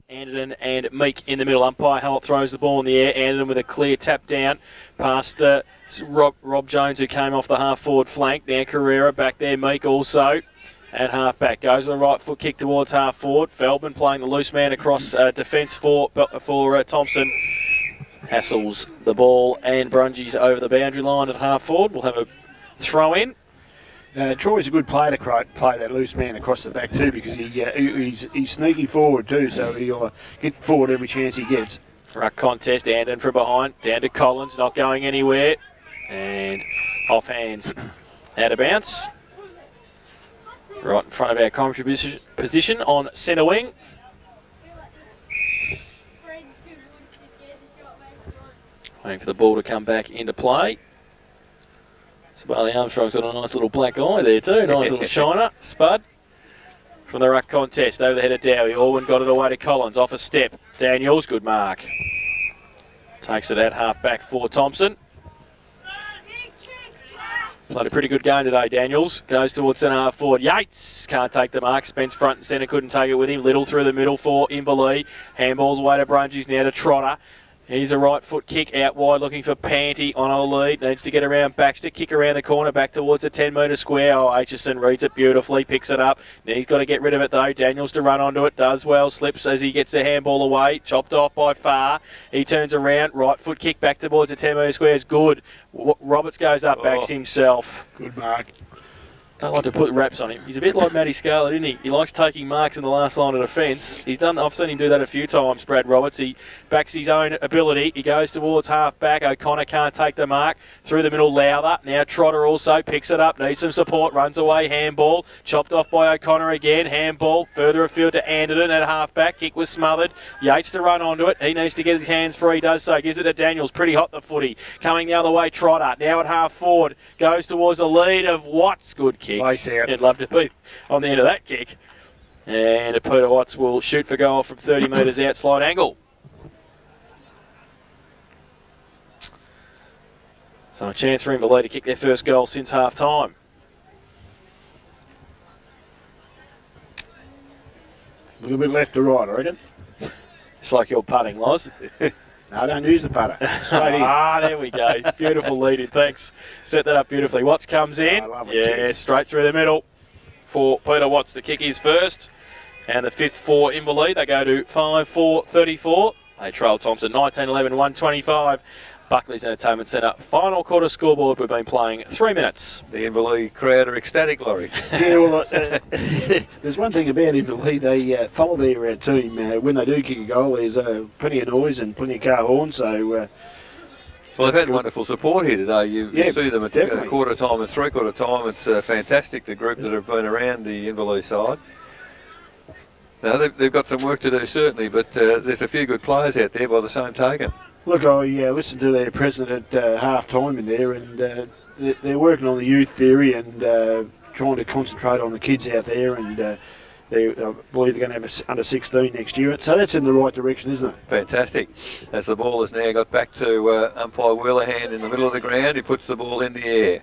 Anderton and Meek in the middle. Umpire Hallett throws the ball in the air. Anderton with a clear tap down past Rob Jones, who came off the half-forward flank. Now Carrera back there. Meek also at half-back. Goes with a right foot kick towards half-forward. Feldman playing the loose man across defence for Thomson. Hassles the ball and Brungies over the boundary line at half-forward. We'll have a throw-in. Troy's a good player to play that loose man across the back too, because he's sneaky forward too, so he'll get forward every chance he gets. Ruck contest, Anderton from behind, down to Collins, not going anywhere, and off hands, out of bounds. Right in front of our commentary position on centre wing. Waiting for the ball to come back into play. Barley Armstrong's got a nice little black eye there too, nice little shiner, Spud. From the ruck contest, over the head of Dowie. Orwin got it away to Collins, off a step. Daniels, good mark. Takes it out half back for Thomson. Played a pretty good game today, Daniels. Goes towards centre half forward. Yates can't take the mark. Spence front and centre, couldn't take it with him. Little through the middle for Inverleigh. Handballs away to Brungies, now to Trotter. Here's a right foot kick out wide, looking for Panty on a lead. Needs to get around Baxter, kick around the corner, back towards the 10-metre square. Oh, Aitchison reads it beautifully, picks it up. Now he's got to get rid of it though. Daniels to run onto it, does well, slips as he gets the handball away. Chopped off by Far. He turns around, right foot kick back towards the 10-metre square is good. Roberts goes up, backs himself. Good mark. Don't like to put wraps on him. He's a bit like Matty Scarlett, isn't he? He likes taking marks in the last line of defence. I've seen him do that a few times, Brad Roberts. He backs his own ability. He goes towards half-back. O'Connor can't take the mark. Through the middle, Lowther. Now Trotter also picks it up. Needs some support. Runs away. Handball. Chopped off by O'Connor again. Handball. Further afield to Anderton at half-back. Kick was smothered. Yates to run onto it. He needs to get his hands free. He does so. Gives it to Daniels. Pretty hot, the footy. Coming the other way, Trotter. Now at half-forward. Goes towards the lead of Watts. Good kick. Place out. I'd love to be on the end of that kick. And Peter Watts will shoot for goal from 30 metres out, slide angle. So a chance for Inverleigh to kick their first goal since half-time. A little bit left to right, I reckon. It's like your putting, Loz. No, don't use the putter. Straight in. There we go. Beautiful lead in. Thanks. Set that up beautifully. Watts comes in. I love it. Yeah, straight through the middle for Peter Watts to kick his first. And the fifth for Inverleigh. They go to 5-4-34. They trail Thomson 19-11, 125. Buckley's Entertainment Centre. Final quarter scoreboard. We've been playing 3 minutes. The Inverleigh crowd are ecstatic, Laurie. Yeah, well, there's one thing about Inverleigh. They follow their team. When they do kick a goal, there's plenty of noise and plenty of car horns. So, well, they've had wonderful support here today. You see them at quarter time and three-quarter time. It's fantastic, the group that have been around the Inverleigh side. Now, they've got some work to do, certainly, but there's a few good players out there by the same token. Look, I listened to their president at half-time in there, and they're working on the youth theory and trying to concentrate on the kids out there, and I believe they're going to have a under 16 next year. So that's in the right direction, isn't it? Fantastic. As the ball has now got back to umpire Wheelerhand in the middle of the ground, he puts the ball in the air.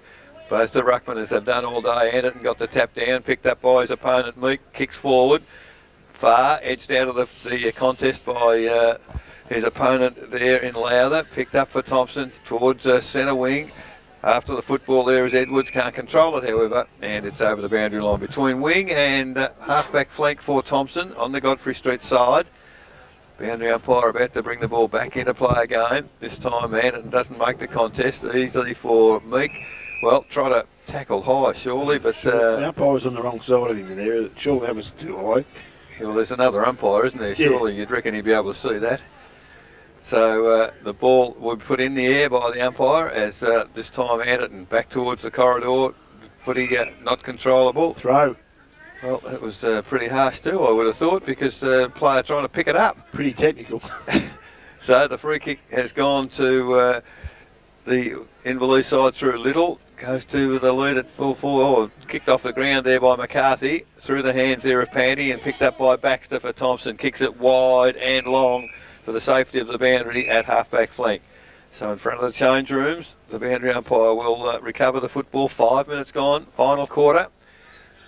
Both the ruckmen, as they've done all day, Anderton got the tap down, picked up by his opponent Meek, kicks forward. Far, edged out of the contest by his opponent there in Lowther, picked up for Thomson towards centre wing. After the football there is Edwards, can't control it however, and it's over the boundary line between wing and half-back flank for Thomson on the Godfrey Street side. Boundary umpire about to bring the ball back into play again. This time Anderton doesn't make the contest easily for Meek. Well, try to tackle high surely, but... the umpire's on the wrong side of him there. Surely that was too high. Well, there's another umpire, isn't there? Surely you'd reckon he'd be able to see that. So the ball will be put in the air by the umpire as this time Anderton back towards the corridor. Footy not controllable. Throw. Well, that was pretty harsh too, I would have thought, because the player trying to pick it up. Pretty technical. So the free kick has gone to the Inverleigh side through Little. Goes to the lead at full forward. Kicked off the ground there by McCarthy. Through the hands there of Panty and picked up by Baxter for Thomson. Kicks it wide and long for the safety of the boundary at half-back flank. So in front of the change rooms, the boundary umpire will recover the football. 5 minutes gone, final quarter.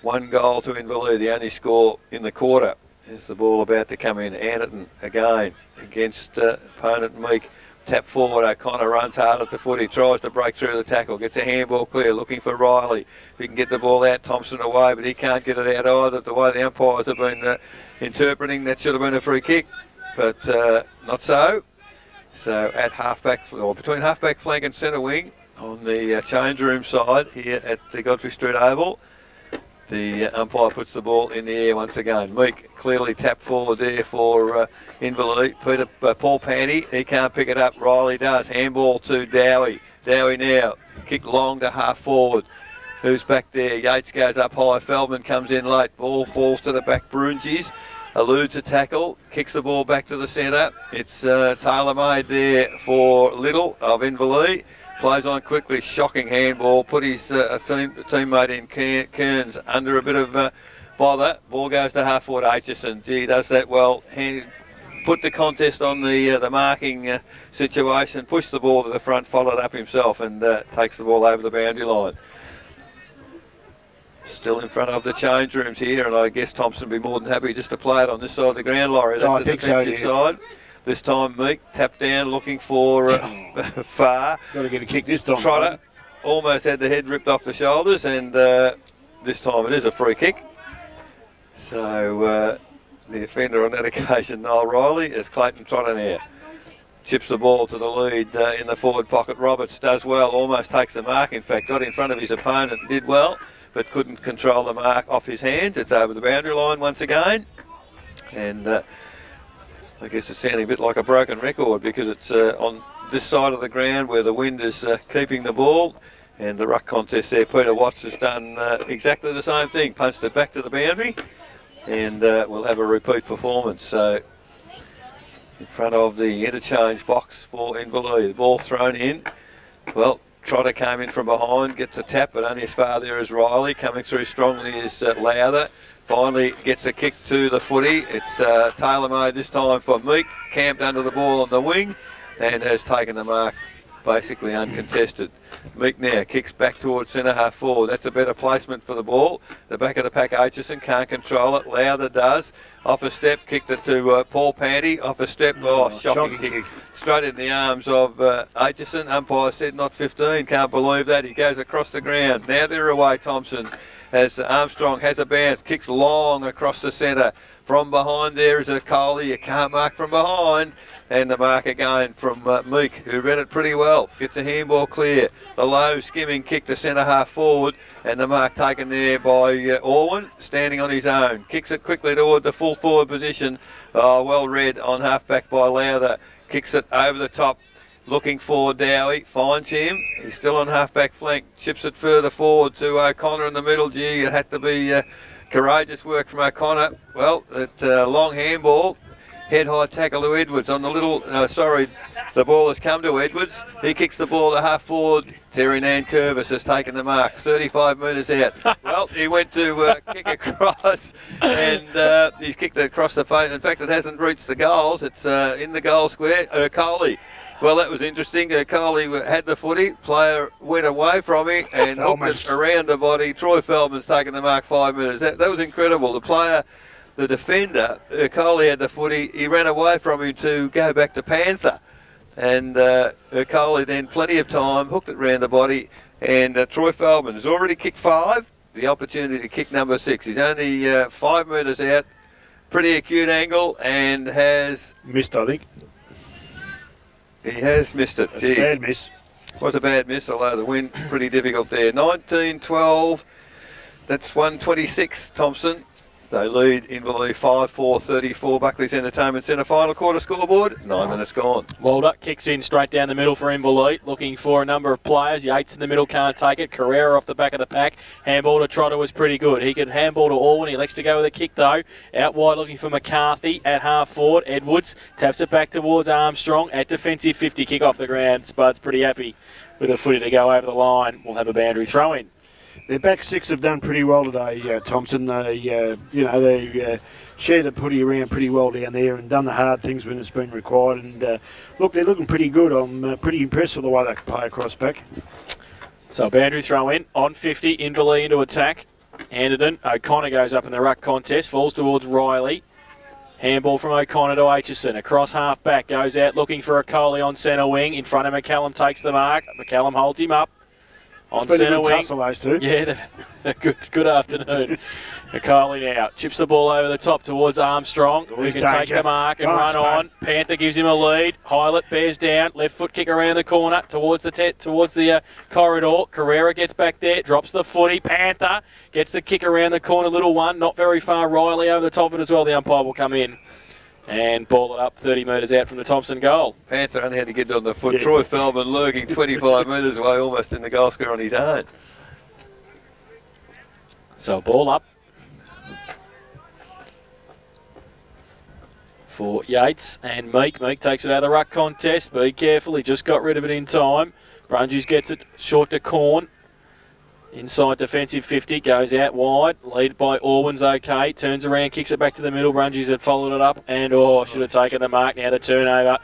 1 goal to Inverleigh, the only score in the quarter. There's the ball about to come in. Anderton again against opponent Meek. Tap forward, O'Connor runs hard at the foot. He tries to break through the tackle. Gets a handball clear, looking for Riley. If he can get the ball out, Thomson away, but he can't get it out either. The way the umpires have been interpreting, that should have been a free kick, but not so. So at halfback, or between halfback flank and centre wing on the change room side here at the Godfrey Street Oval, the umpire puts the ball in the air once again. Meek clearly tapped forward there for Inverleigh. Paul Panty, he can't pick it up. Riley does. Handball to Dowie. Dowie now. Kick long to half forward. Who's back there? Yates goes up high. Feldman comes in late. Ball falls to the back. Brunges eludes a tackle. Kicks the ball back to the centre. It's tailor-made there for Little of Inverleigh. Plays on quickly, shocking handball, put his teammate in Kearns under a bit of bother. Ball goes to half forward Aitchison. Gee, does that well. Put the contest on the marking situation, push the ball to the front, followed up himself and takes the ball over the boundary line. Still in front of the change rooms here, and I guess Thomson would be more than happy just to play it on this side of the ground, Laurie. That's the defensive side. This time Meek tapped down looking for Far. Got to get a kick this time. Trotter almost had the head ripped off the shoulders, and this time it is a free kick. So the offender on that occasion, Noel Riley, is Clayton Trotter now. Chips the ball to the lead in the forward pocket. Roberts does well, almost takes the mark. In fact, got in front of his opponent and did well, but couldn't control the mark off his hands. It's over the boundary line once again. And I guess it's sounding a bit like a broken record because it's on this side of the ground where the wind is keeping the ball, and the ruck contest there. Peter Watts has done exactly the same thing, punched it back to the boundary, and we'll have a repeat performance. So in front of the interchange box for Inverleigh, the ball thrown in. Well, Trotter came in from behind, gets a tap, but only as far there as Riley. Coming through strongly is Lowther. Finally gets a kick to the footy. It's tailor-made this time for Meek, camped under the ball on the wing and has taken the mark basically uncontested. Meek now kicks back towards centre half forward. That's a better placement for the ball. The back of the pack, Aitchison can't control it. Lowther does. Off a step, kicked it to Paul Panty. Off a step, shocking kick. Straight in the arms of Aitchison. Umpire said not 15. Can't believe that. He goes across the ground. Now they're away, Thomson. As Armstrong has a bounce, kicks long across the centre. From behind there is a Coley. You can't mark from behind. And the mark again from Meek, who read it pretty well. Gets a handball clear. The low skimming kick to centre half forward. And the mark taken there by Orwin, standing on his own. Kicks it quickly toward the full forward position. Well read on half back by Lowther. Kicks it over the top. Looking for Dowie, finds him. He's still on half-back flank. Chips it further forward to O'Connor in the middle. Gee, it had to be courageous work from O'Connor. Well, that long handball, head-high tackle to Edwards on the little... the ball has come to Edwards. He kicks the ball to half-forward. Terry Nankervis has taken the mark, 35 metres out. Well, he went to kick across, and he's kicked it across the face. In fact, it hasn't reached the goals. It's in the goal square. Coley. Well, that was interesting. Coley had the footy. Player went away from him and hooked it around the body. Troy Feldman's taken the mark 5 metres. That was incredible. The player, the defender, Coley had the footy. He ran away from him to go back to Panther. And Coley then, plenty of time, hooked it around the body. And Troy Feldman has already kicked 5. The opportunity to kick number 6. He's only 5 metres out. Pretty acute angle and has... missed, I think. He has missed it. It's a bad miss. Was a bad miss, although the win pretty difficult there. 19-12. That's 126, Thomson. They lead Inverleigh 5-4-34. Buckley's Entertainment Centre final quarter scoreboard. 9 minutes gone. Walder kicks in straight down the middle for Inverleigh, looking for a number of players. Yates in the middle can't take it. Carrera off the back of the pack. Handball to Trotter was pretty good. He could handball to Orwin. He likes to go with a kick though. Out wide looking for McCarthy at half forward. Edwards taps it back towards Armstrong at defensive 50. Kick off the ground. Spud's pretty happy with a footy to go over the line. We'll have a boundary throw in. Their back 6 have done pretty well today, Thomson. They, they shared the footy around pretty well down there and done the hard things when it's been required. And look, they're looking pretty good. I'm pretty impressed with the way they can play across back. So boundary throw in on 50. Inverleigh into attack. Anderton. O'Connor goes up in the ruck contest. Falls towards Riley. Handball from O'Connor to Aitchison. Across half back, goes out looking for a Coley on centre wing. In front of McCallum, takes the mark. McCallum holds him up. On centre wing. Tussle, those two. Yeah, good afternoon. Coley now chips the ball over the top towards Armstrong, who can take the mark and run on. Panther gives him a lead. Hylett bears down. Left foot kick around the corner towards the corridor. Carrera gets back there, drops the footy. Panther gets the kick around the corner. Little one, not very far. Riley over the top of it as well. The umpire will come in and ball it up 30 metres out from the Thomson goal. Panther only had to get it on the foot. Yeah. Troy Feldman lurking 25 metres away, almost in the goal square on his own. So ball up for Yates and Meek. Meek takes it out of the ruck contest. Be careful, he just got rid of it in time. Brunges gets it short to Corn. Inside defensive 50, goes out wide. Lead by Orwin's okay. Turns around, kicks it back to the middle. Brunges had followed it up and should have taken the mark. Now the turnover.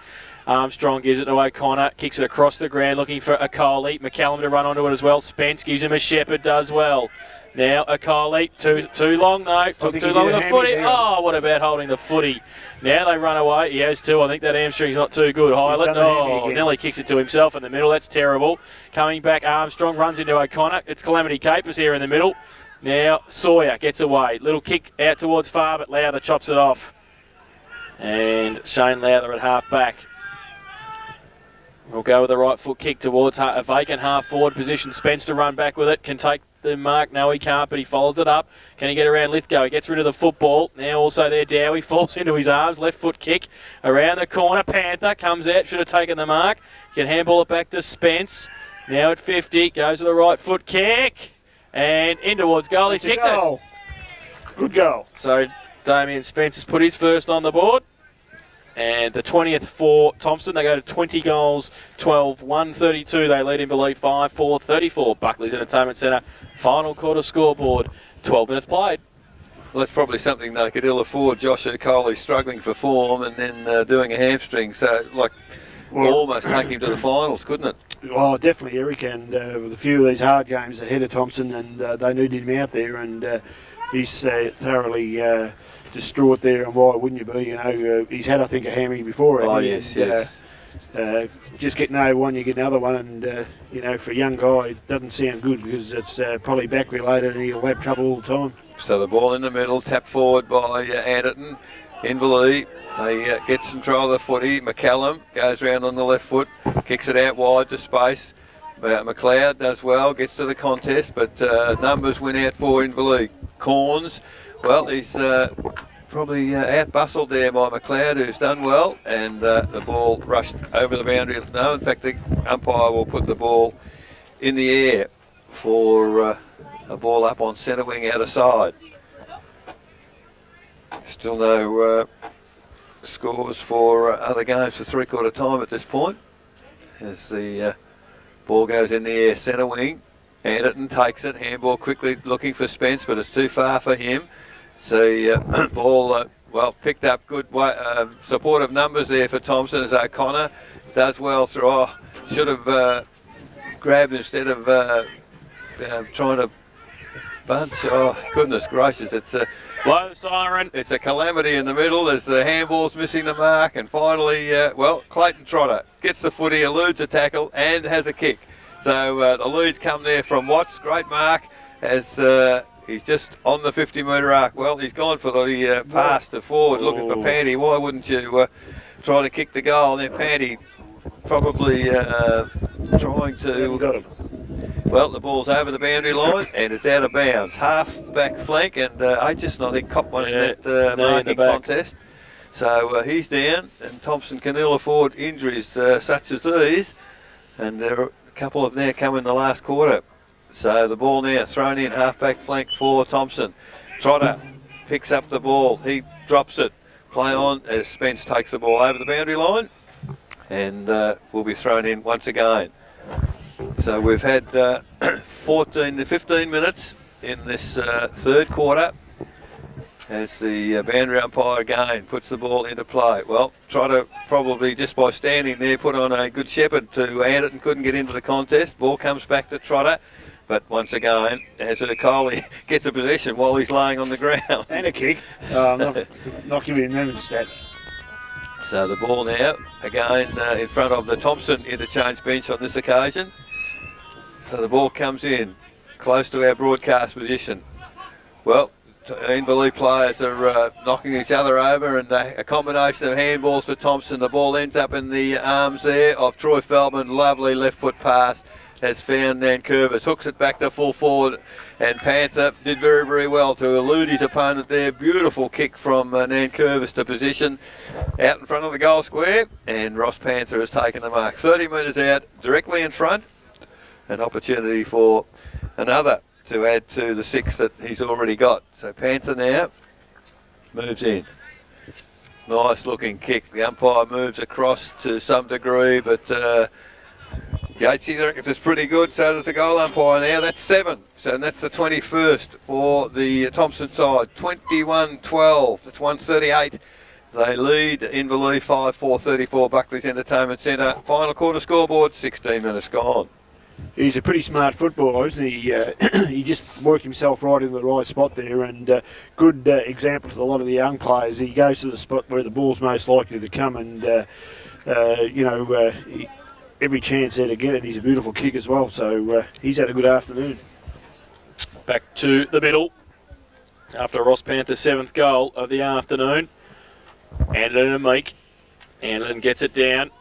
Armstrong gives it to O'Connor. Kicks it across the ground looking for Coley. McCallum to run onto it as well. Spence gives him a Shepherd, does well. Now Coley, too long though. Took too long with the footy. Oh, what about holding the footy? Now they run away. He has too. I think that hamstring's not too good. Hylett, nearly kicks it to himself in the middle. That's terrible. Coming back, Armstrong runs into O'Connor. It's Calamity Capers here in the middle. Now Sawyer gets away. Little kick out towards far, but Lowther chops it off. And Shane Lowther at half back. We'll go with the right foot kick towards a vacant half forward position. Spence to run back with it. Can take the mark. No, he can't, but he follows it up. Can he get around Lithgow? He gets rid of the football. Now also there, Dowie falls into his arms. Left foot kick around the corner. Panther comes out. Should have taken the mark. Can handball it back to Spence. Now at 50. Goes to the right foot kick. And in towards goal. He kicked it. Good goal. So Damien Spence has put his first on the board. And the 20th for Thomson. They go to 20 goals, 12, 132. They lead Inverleigh 5-4, 34. Buckley's Entertainment Centre. Final quarter scoreboard. 12 minutes played. Well, that's probably something they could ill afford. Josh O'Coley struggling for form and then doing a hamstring. So, almost take him to the finals, couldn't it? Well, definitely, Eric. And with a few of these hard games ahead of Thomson, and they needed him out there. And he's thoroughly distraught there, and why wouldn't you be? You know, he's had, I think, a hammy before. Yes. Just getting over one, you get another one, and you know, for a young guy, it doesn't sound good because it's probably back related, and he'll have trouble all the time. So the ball in the middle, tapped forward by Anderton. Inverleigh, they get control of the footy. McCallum goes round on the left foot, kicks it out wide to space. McLeod does well, gets to the contest, but numbers win out for Inverleigh. Corns, well, he's probably out-bustled there by McLeod, who's done well, and the ball rushed over the boundary. No, in fact, the umpire will put the ball in the air for a ball up on centre wing out of side. Still no scores for other games for three-quarter time at this point, as the ball goes in the air, centre wing. Anderton takes it, handball quickly looking for Spence, but it's too far for him. So ball, picked up, good supportive numbers there for Thomson as O'Connor does well through. Should have grabbed instead of trying to bunch. Oh, goodness gracious, it's a blow siren. It's a calamity in the middle as the handball's missing the mark, and finally, Clayton Trotter gets the footy, eludes a tackle, and has a kick. So the leads come there from Watts. Great mark as he's just on the 50-metre arc. Well, he's gone for the pass to forward, looking for Panty. Why wouldn't you try to kick the goal? And then Panty probably trying to... Well, the ball's over the boundary line and it's out of bounds. Half back flank, and I think, copped one in that marking contest. So he's down, and Thomson can ill afford injuries such as these. And there are a couple of there come in the last quarter. So the ball now thrown in, half-back flank for Thomson. Trotter picks up the ball. He drops it. Play on as Spence takes the ball over the boundary line and will be thrown in once again. So we've had 14 to 15 minutes in this third quarter as the boundary umpire again puts the ball into play. Well, Trotter probably just by standing there put on a good shepherd to Anderton, couldn't get into the contest. Ball comes back to Trotter. But once again, as Coley gets a possession while he's laying on the ground. And a kick. Not giving him them stat. So the ball now, again, in front of the Thomson interchange bench on this occasion. So the ball comes in, close to our broadcast position. Well, Inverleigh players are knocking each other over, and a combination of handballs for Thomson. The ball ends up in the arms there of Troy Feldman. Lovely left foot pass has found Nankervis. Hooks it back to full forward, and Panther did very, very well to elude his opponent there. Beautiful kick from Nankervis to position out in front of the goal square, and Ross Panther has taken the mark. 30 metres out, directly in front. An opportunity for another to add to the 6 that he's already got. So Panther now moves in. Nice looking kick. The umpire moves across to some degree, but Yatesy reckons it's pretty good. So does the goal umpire now. That's 7. So that's the 21st for the Thomson side. 21-12. That's 138. They lead Inverleigh 5-4-34. Buckley's Entertainment Centre. Final quarter scoreboard, 16 minutes gone. He's a pretty smart footballer, isn't he? He just worked himself right in the right spot there, and good example to a lot of the young players. He goes to the spot where the ball's most likely to come, and every chance there to get it. He's a beautiful kick as well, so he's had a good afternoon. Back to the middle after Ross Panther's 7th goal of the afternoon. Anderton and Meek. Anderton gets it down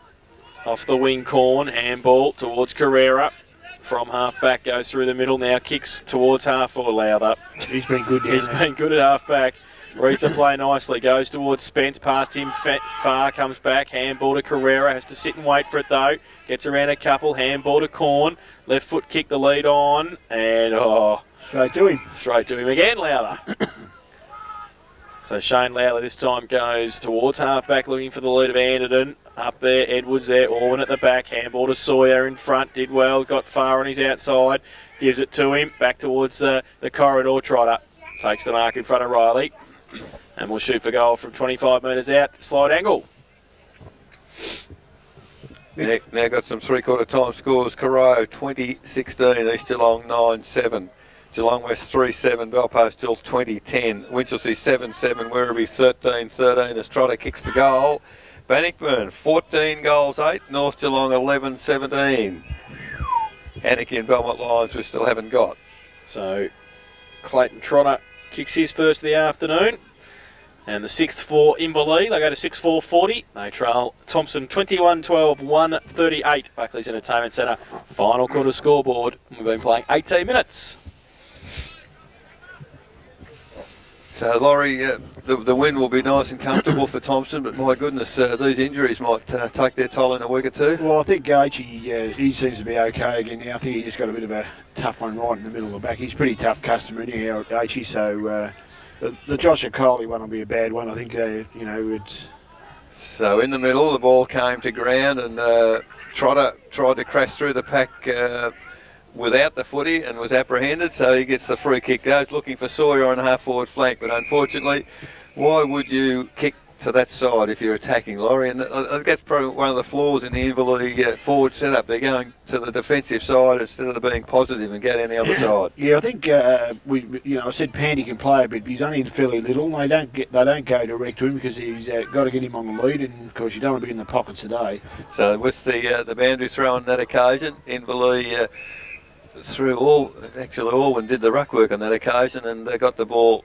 off the wing corn, handball towards Carrera. From half back, goes through the middle, now kicks towards half forward. Lowther. He's been good. He's been good at half back. Reads the play nicely, goes towards Spence, past him far, comes back, handball to Carrera, has to sit and wait for it though. Gets around a couple, handball to Corn, left foot kick the lead on, and straight to him. Straight to him again, Lowther. So Shane Lowther this time goes towards half back, looking for the lead of Anderton. Up there, Edwards there, Orwin at the back, handball to Sawyer in front, did well, got far on his outside, gives it to him, back towards the corridor trotter. Takes the mark in front of Riley, and will shoot for goal from 25 metres out, slide angle. Now got some three-quarter time scores. Carrera 20-16, East Geelong 9-7. Geelong West 3-7, Belpost still 20-10. Winchelsea 7-7, Werribee 13-13 as Trotter kicks the goal. Bannockburn 14 goals 8, North Geelong 11-17. Anarchy and Belmont Lions we still haven't got. So Clayton Trotter kicks his first of the afternoon. And the 6th for Inverleigh, they go to 6-4-40. They trail Thomson 21-12, 138. Buckley's Entertainment Centre. Final quarter scoreboard. We've been playing 18 minutes. So, Laurie, the win will be nice and comfortable for Thomson, but my goodness, these injuries might take their toll in a week or two. Well, I think Gaethje, he seems to be okay again now. I think he just got a bit of a tough one right in the middle of the back. He's a pretty tough customer anyhow, Gaethje, so the Josh Coley one will be a bad one. I think, it's... So, in the middle, the ball came to ground, and Trotter tried to crash through the pack without the footy and was apprehended, so he gets the free kick. Goes looking for Sawyer on half forward flank, but unfortunately, why would you kick to that side if you're attacking, Laurie? And I think that's probably one of the flaws in the Inverleigh forward setup. They're going to the defensive side instead of being positive and go down the other side. Yeah, I think I said Pandy can play a bit, but he's only fairly little. They don't go direct to him because he's got to get him on the lead, and of course you don't want to be in the pocket today. So with the boundary throw on that occasion, Inverleigh threw Alwyn did the ruck work on that occasion, and they got the ball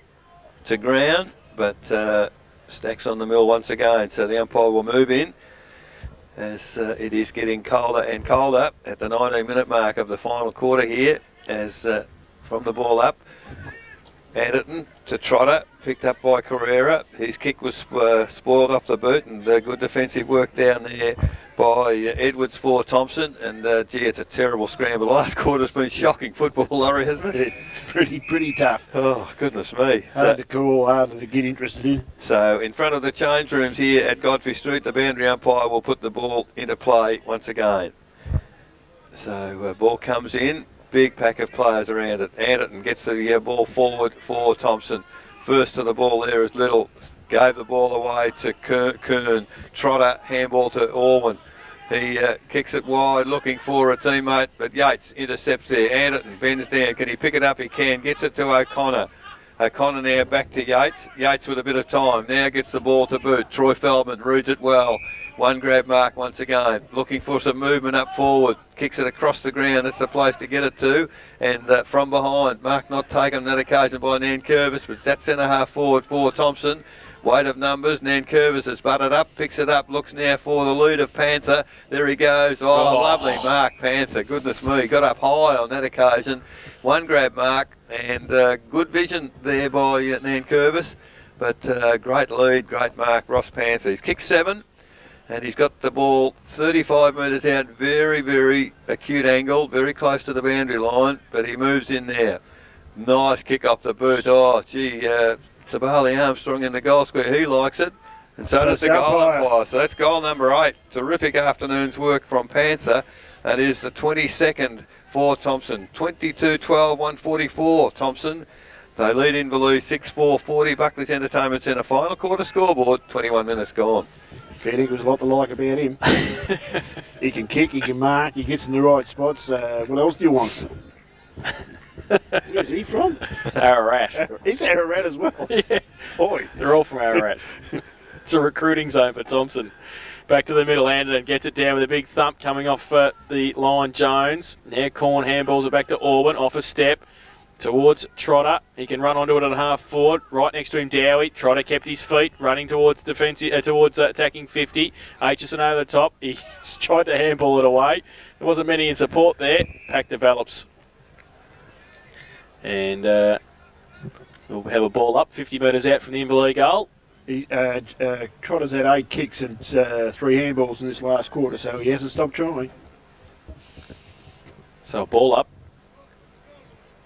to ground, but Stacks on the mill once again, so the umpire will move in as it is getting colder and colder at the 19-minute mark of the final quarter here, as from the ball up, Anderton to Trotter, picked up by Carrera. His kick was spoiled off the boot, and good defensive work down there by Edwards for Thomson. And gee, it's a terrible scramble. The last quarter's been shocking football, Laurie, hasn't it? It's pretty tough. Oh, goodness me. Hard to call, hard to get interested in. So in front of the change rooms here at Godfrey Street, the boundary umpire will put the ball into play once again. So ball comes in. Big pack of players around it. Anderton gets the ball forward for Thomson. First to the ball there is Little. Gave the ball away to Kern. Trotter, handball to Orwin. He kicks it wide, looking for a teammate, but Yates intercepts there. Anderton bends down. Can he pick it up? He can. Gets it to O'Connor. O'Connor now back to Yates. Yates with a bit of time. Now gets the ball to boot. Troy Feldman reads it well. One grab mark once again. Looking for some movement up forward. Kicks it across the ground. It's the place to get it to. And from behind. Mark not taken on that occasion by Nankervis, but it's that centre half forward for Thomson. Weight of numbers. Nankervis has butted up. Picks it up. Looks now for the lead of Panther. There he goes. Oh, lovely mark, Panther. Goodness me. Got up high on that occasion. One grab mark. And good vision there by Nankervis. But great lead, great mark, Ross Panther. He's kicked 7. And he's got the ball 35 metres out, very, very acute angle, very close to the boundary line, but he moves in there. Nice kick off the boot. Oh, gee, Tabali Armstrong in the goal square, he likes it. And so does the goal umpire. So that's goal number 8. Terrific afternoon's work from Panther. That is the 22nd for Thomson. 22-12, 144, Thomson. They lead Inverleigh 6-4, 40. Buckley's Entertainment Centre final quarter scoreboard, 21 minutes gone. Fair think there's a lot to like about him. He can kick, he can mark, he gets in the right spots. What else do you want? Where's he from? Ararat. He's Ararat as well. Yeah. Boy. They're all from Ararat. It's a recruiting zone for Thomson. Back to the middle, Anderton gets it down with a big thump coming off the line, Jones. Now Corn handballs it back to Orban, off a step. Towards Trotter, he can run onto it at half forward. Right next to him, Dowie. Trotter kept his feet, running towards defensive, towards attacking 50. Aitchison over the top. He tried to handball it away. There wasn't many in support there. Pack develops, and we'll have a ball up 50 metres out from the Inverleigh goal. Trotter's had 8 kicks and 3 handballs in this last quarter, so he hasn't stopped trying. So a ball up.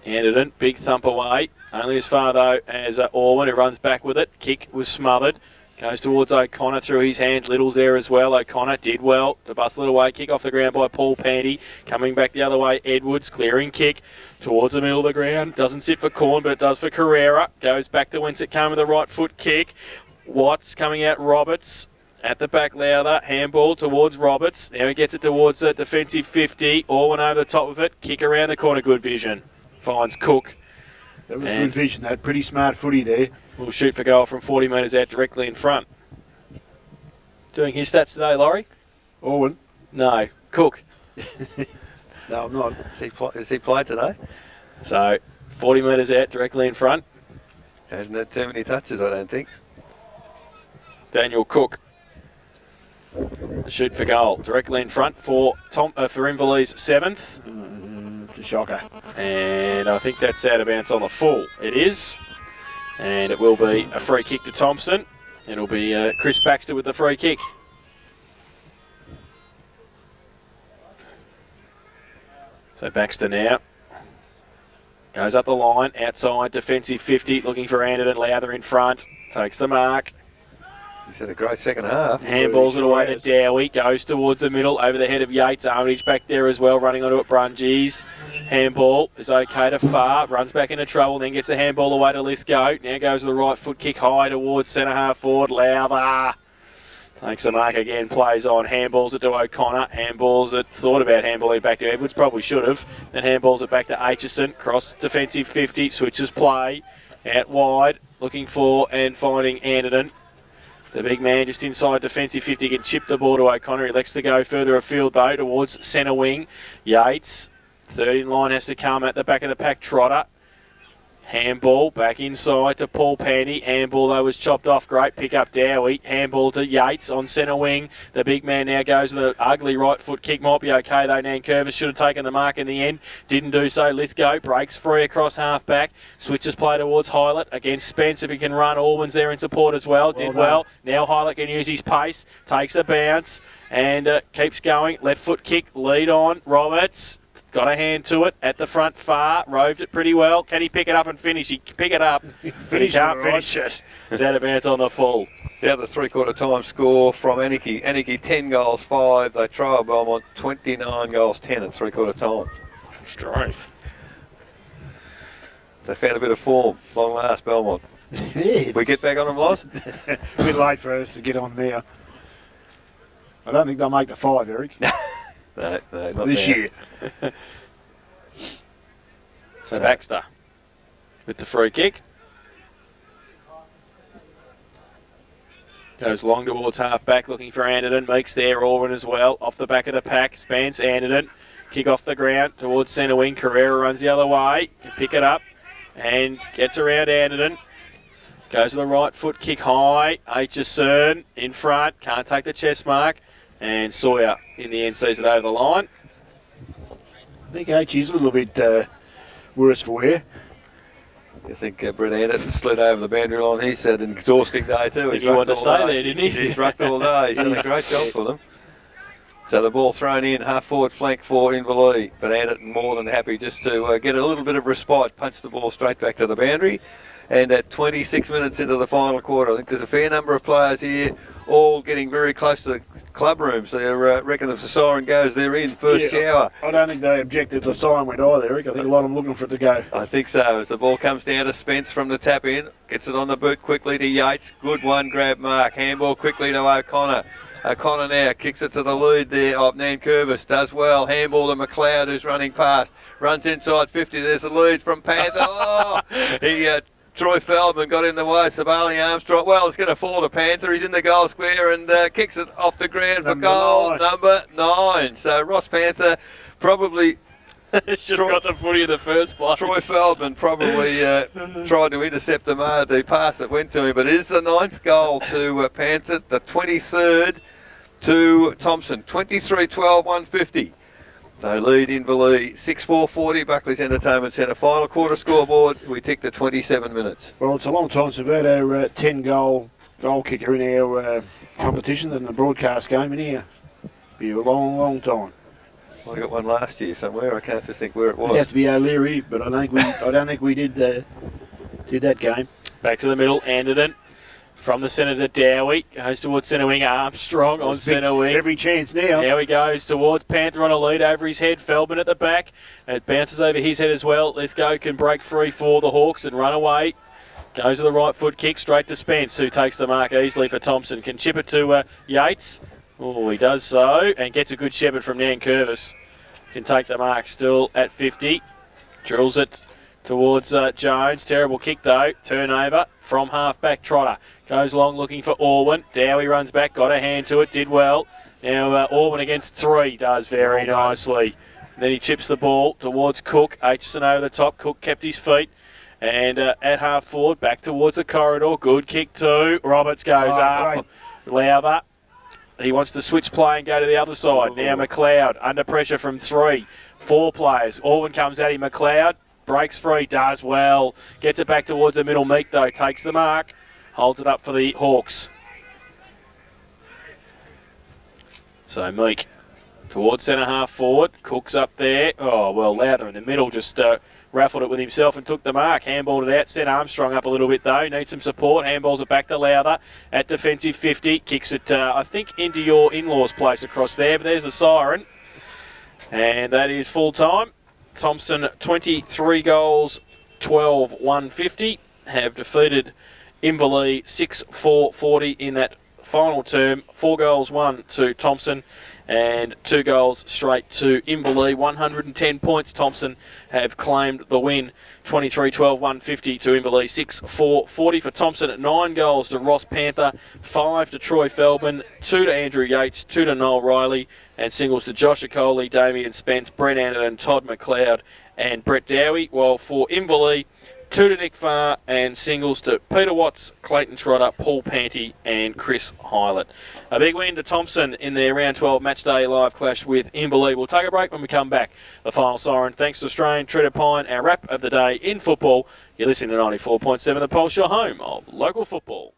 Anderton, big thump away. Only as far though as Orwin, who runs back with it. Kick was smothered. Goes towards O'Connor through his hands. Little's there as well. O'Connor did well to bustle it away. Kick off the ground by Paul Pandy. Coming back the other way, Edwards clearing kick towards the middle of the ground. Doesn't sit for Corn, but it does for Carrera. Goes back to whence it came with a right foot kick. Watts coming out, Roberts. At the back, Lowther, handball towards Roberts. Now he gets it towards the defensive 50. Orwin over the top of it. Kick around the corner, good vision. Finds Cook. That was good vision, that pretty smart footy there. Will shoot for goal from 40 metres out directly in front. Doing his stats today, Laurie? Orwin? No, Cook. No, I'm not. Has he played today? So, 40 metres out directly in front. Hasn't had too many touches, I don't think. Daniel Cook. The shoot for goal directly in front for Inverleigh's 7th. It's a shocker. And I think that's out of bounds on the full. It is. And it will be a free kick to Thomson. It'll be Chris Baxter with the free kick. So Baxter now goes up the line, outside, defensive 50, looking for Anderton. Lowther in front, takes the mark. He's had a great second half. Handballs it away to Dowie, goes towards the middle, over the head of Yates. Armitage back there as well, running onto it. Brungies. Handball is okay to Far, runs back into trouble, then gets the handball away to Lithgow. Now goes the right foot kick high towards centre half forward. Lowther takes the mark again, plays on, handballs it to O'Connor. Handballs it, thought about handballing back to Edwards, probably should have. Then handballs it back to Aitchison, cross defensive 50, switches play, out wide, looking for and finding Anderton. The big man just inside defensive 50 can chip the ball to O'Connor. He elects to go further afield though towards centre wing. Yates, third in line, has to come at the back of the pack. Trotter. Handball back inside to Paul Pandy. Handball though was chopped off. Great pick up Dowie. Handball to Yates on centre wing. The big man now goes with an ugly right foot kick. Might be okay though. Nankervis should have taken the mark in the end. Didn't do so. Lithgow breaks free across half back. Switches play towards Hylett against Spence if he can run. Orwin's there in support as well. Did well. Now Hylett can use his pace. Takes a bounce and keeps going. Left foot kick. Lead on. Roberts. Got a hand to it at the front Far, roved it pretty well. Can he pick it up and finish? He can pick it up, but he can't finish it. It's out of bounds on the full. The other three-quarter time score from Anarchy. Anarchy 10 goals, 5. They trial Belmont 29 goals, 10 at three-quarter time. Strength. They found a bit of form, long last Belmont. Yeah. We get back on them, Loz? A bit late for us to get on now. I don't think they'll make the 5, Eric. No, not this now. year. So Baxter with the free kick. Goes long towards half-back, looking for Anderton. Meeks there, Orwin as well. Off the back of the pack, Spence, Anderton. Kick off the ground towards centre wing. Carrera runs the other way. Can pick it up and gets around Anderton. Goes to the right foot, kick high. Aitchison in front, can't take the chest mark. And Sawyer in the end sees it over the line. I think H is a little bit worse for wear. I think Brett Anderton slid over the boundary line. He's had an exhausting day too. He wanted to stay there, didn't he? He's rucked all day. He's done a great job for them. So the ball thrown in, half forward flank for Inverleigh, but Anderton more than happy just to get a little bit of respite, punch the ball straight back to the boundary. And at 26 minutes into the final quarter, I think there's a fair number of players here, all getting very close to the club room. So I reckon if the siren goes, they're in first shower. I don't think they objected to the siren went either, Eric. I think a lot of them looking for it to go. I think so. As the ball comes down to Spence from the tap in, gets it on the boot quickly to Yates. Good one, grab mark. Handball quickly to O'Connor. O'Connor now kicks it to the lead there of Nankervis. Does well. Handball to McLeod, who's running past. Runs inside 50. There's a lead from Panther. Oh, Troy Feldman got in the way. Sabali Armstrong. Well, it's going to fall to Panther. He's in the goal square and kicks it off the ground for goal number 9. So Ross Panther probably should have got the footy in the first place. Troy Feldman probably tried to intercept the pass that went to him, but it is the 9th goal to Panther, the 23rd to Thomson. 23-12, 150. They lead Inverleigh 6-4-40, Buckley's Entertainment Centre. Final quarter scoreboard, we tick to 27 minutes. Well, it's a long time since we've had our 10-goal goal kicker in our competition than the broadcast game in here. Be a long, long time. Well, I got one last year somewhere. I can't just think where it was. It'd have to be O'Leary, but I don't think we did that game. Back to the middle, Anderton. From the centre to Dowie, goes towards centre wing. Armstrong on centre wing. Every chance now. Now he goes towards Panther on a lead over his head. Feldman at the back. It bounces over his head as well. Lithgow can break free for the Hawks and run away. Goes to the right foot kick straight to Spence, who takes the mark easily for Thomson. Can chip it to Yates. Oh, he does so and gets a good shepherd from Nankervis. Can take the mark still at 50. Drills it towards Jones. Terrible kick though. Turnover from half-back Trotter. Goes long looking for Orwin. Dowie runs back, got a hand to it, did well. Now Orwin against 3 does very nicely. Then he chips the ball towards Cook. Aitchison over the top. Cook kept his feet. And at half forward, back towards the corridor. Good kick too. Roberts goes up. Lowther. He wants to switch play and go to the other side. Now McLeod under pressure from 3. 4 players. Orwin comes at him. McLeod breaks free, does well. Gets it back towards the middle. Meek though takes the mark. Holds it up for the Hawks. So Meek towards centre half forward. Cook's up there. Oh, well, Lowther in the middle just raffled it with himself and took the mark. Handballed it out. Sent Armstrong up a little bit though. Needs some support. Handballs it back to Lowther at defensive 50. Kicks it, I think, into your in-laws' place across there. But there's the siren. And that is full time. Thomson 23 goals, 12, 150. Have defeated Inverleigh 6-4-40 in that final term. 4 goals, 1 to Thomson and 2 goals straight to Inverleigh. 110 points. Thomson have claimed the win. 23-12-150 to Inverleigh. 6-4-40 for Thomson at 9 goals to Ross Panther, 5 to Troy Feldman, 2 to Andrew Yates, 2 to Noel Riley, and singles to Josh Okoli, Damien Spence, Brent Anderton, Todd McLeod and Brett Dowie. While for Inverleigh, 2 to Nick Farr and singles to Peter Watts, Clayton Trotter, Paul Panty and Chris Hylett. A big win to Thomson in their round 12 matchday live clash with Inverleigh. We'll take a break when we come back. The final siren thanks to Australian Treated Pine, our wrap of the day in football. You're listening to 94.7 The Pulse, your home of local football.